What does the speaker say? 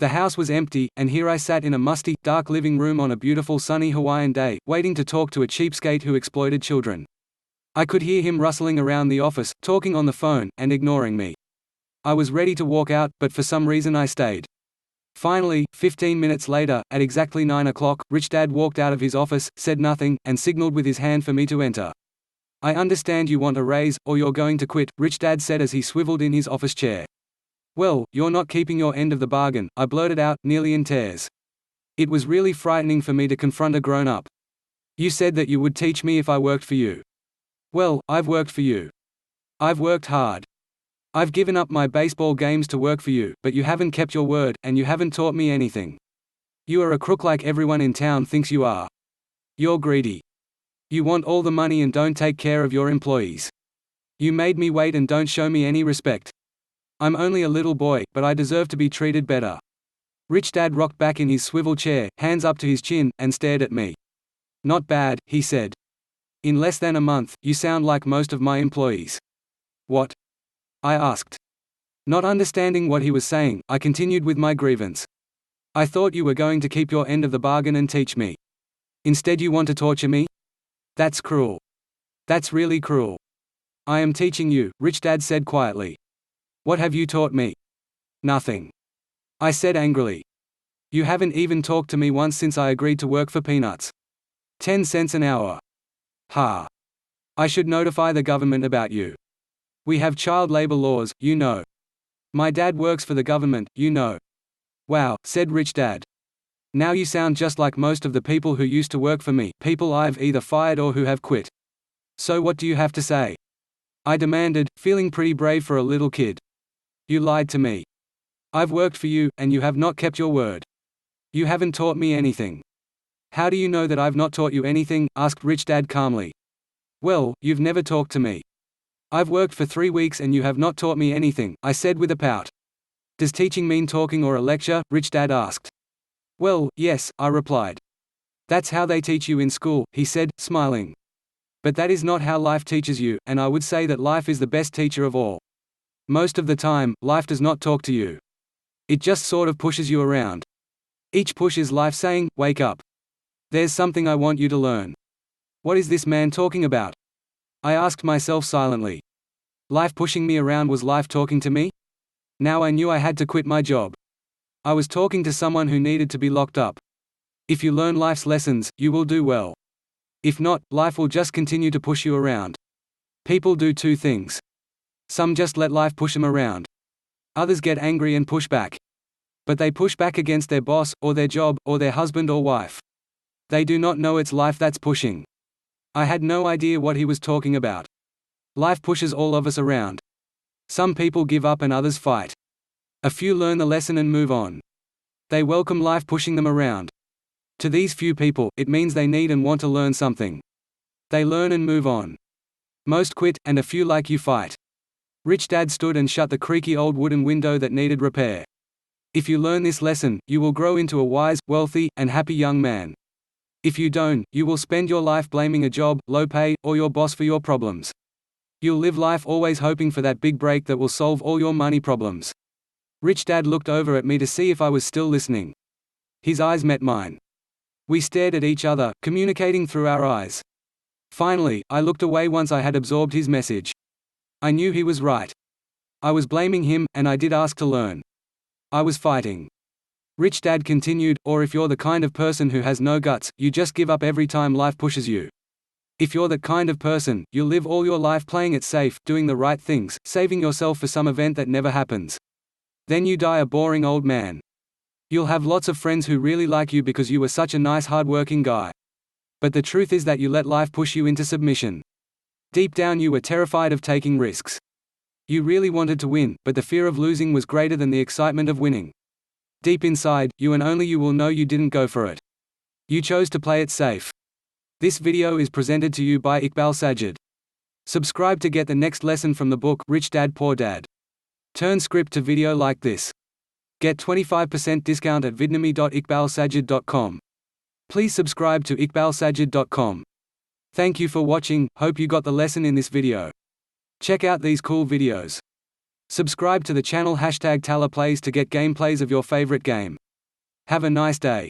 The house was empty, and here I sat in a musty, dark living room on a beautiful sunny Hawaiian day, waiting to talk to a cheapskate who exploited children. I could hear him rustling around the office, talking on the phone, and ignoring me. I was ready to walk out, but for some reason I stayed. Finally, 15 minutes later, at exactly 9 o'clock, Rich Dad walked out of his office, said nothing, and signaled with his hand for me to enter. "I understand you want a raise, or you're going to quit," Rich Dad said as he swiveled in his office chair. "Well, you're not keeping your end of the bargain," I blurted out, nearly in tears. It was really frightening for me to confront a grown-up. "You said that you would teach me if I worked for you." "Well, I've worked for you. I've worked hard. I've given up my baseball games to work for you, but you haven't kept your word, and you haven't taught me anything. You are a crook like everyone in town thinks you are. You're greedy. You want all the money and don't take care of your employees. You made me wait and don't show me any respect. I'm only a little boy, but I deserve to be treated better." Rich Dad rocked back in his swivel chair, hands up to his chin, and stared at me. "Not bad," he said. "In less than a month, you sound like most of my employees." "What?" I asked. Not understanding what he was saying, I continued with my grievance. "I thought you were going to keep your end of the bargain and teach me. Instead you want to torture me? That's cruel. That's really cruel." "I am teaching you," Rich Dad said quietly. "What have you taught me?" "Nothing," I said angrily. "You haven't even talked to me once since I agreed to work for peanuts. 10 cents an hour. Ha. I should notify the government about you. We have child labor laws, you know. My dad works for the government, you know." "Wow," said Rich Dad. "Now you sound just like most of the people who used to work for me, people I've either fired or who have quit. So what do you have to say?" I demanded, feeling pretty brave for a little kid. "You lied to me. I've worked for you, and you have not kept your word. You haven't taught me anything." "How do you know that I've not taught you anything?" asked Rich Dad calmly. "Well, you've never talked to me. I've worked for 3 weeks and you have not taught me anything," I said with a pout. "Does teaching mean talking or a lecture?" Rich Dad asked. "Well, yes," I replied. "That's how they teach you in school," he said, smiling. "But that is not how life teaches you, and I would say that life is the best teacher of all. Most of the time, life does not talk to you. It just sort of pushes you around. Each push is life saying, 'Wake up. There's something I want you to learn.'" What is this man talking about? I asked myself silently. Life pushing me around was life talking to me? Now I knew I had to quit my job. I was talking to someone who needed to be locked up. If you learn life's lessons, you will do well. If not, life will just continue to push you around. People do two things. Some just let life push them around. Others get angry and push back. But they push back against their boss, or their job, or their husband or wife. They do not know it's life that's pushing. I had no idea what he was talking about. Life pushes all of us around. Some people give up and others fight. A few learn the lesson and move on. They welcome life pushing them around. To these few people, it means they need and want to learn something. They learn and move on. Most quit, and a few like you fight. Rich Dad stood and shut the creaky old wooden window that needed repair. If you learn this lesson, you will grow into a wise, wealthy, and happy young man. If you don't, you will spend your life blaming a job, low pay, or your boss for your problems. You'll live life always hoping for that big break that will solve all your money problems. Rich Dad looked over at me to see if I was still listening. His eyes met mine. We stared at each other, communicating through our eyes. Finally, I looked away once I had absorbed his message. I knew he was right. I was blaming him, and I did ask to learn. I was fighting. Rich Dad continued, or if you're the kind of person who has no guts, you just give up every time life pushes you. If you're that kind of person, you'll live all your life playing it safe, doing the right things, saving yourself for some event that never happens. Then you die a boring old man. You'll have lots of friends who really like you because you were such a nice hard-working guy. But the truth is that you let life push you into submission. Deep down you were terrified of taking risks. You really wanted to win, but the fear of losing was greater than the excitement of winning. Deep inside, you and only you will know you didn't go for it. You chose to play it safe. This video is presented to you by Iqbal Sajid. Subscribe to get the next lesson from the book Rich Dad Poor Dad. Turn script to video like this. Get 25% discount at vidnami.iqbalsajid.com. Please subscribe to iqbalsajid.com. Thank you for watching, hope you got the lesson in this video. Check out these cool videos. Subscribe to the channel #TalaPlays to get gameplays of your favorite game. Have a nice day.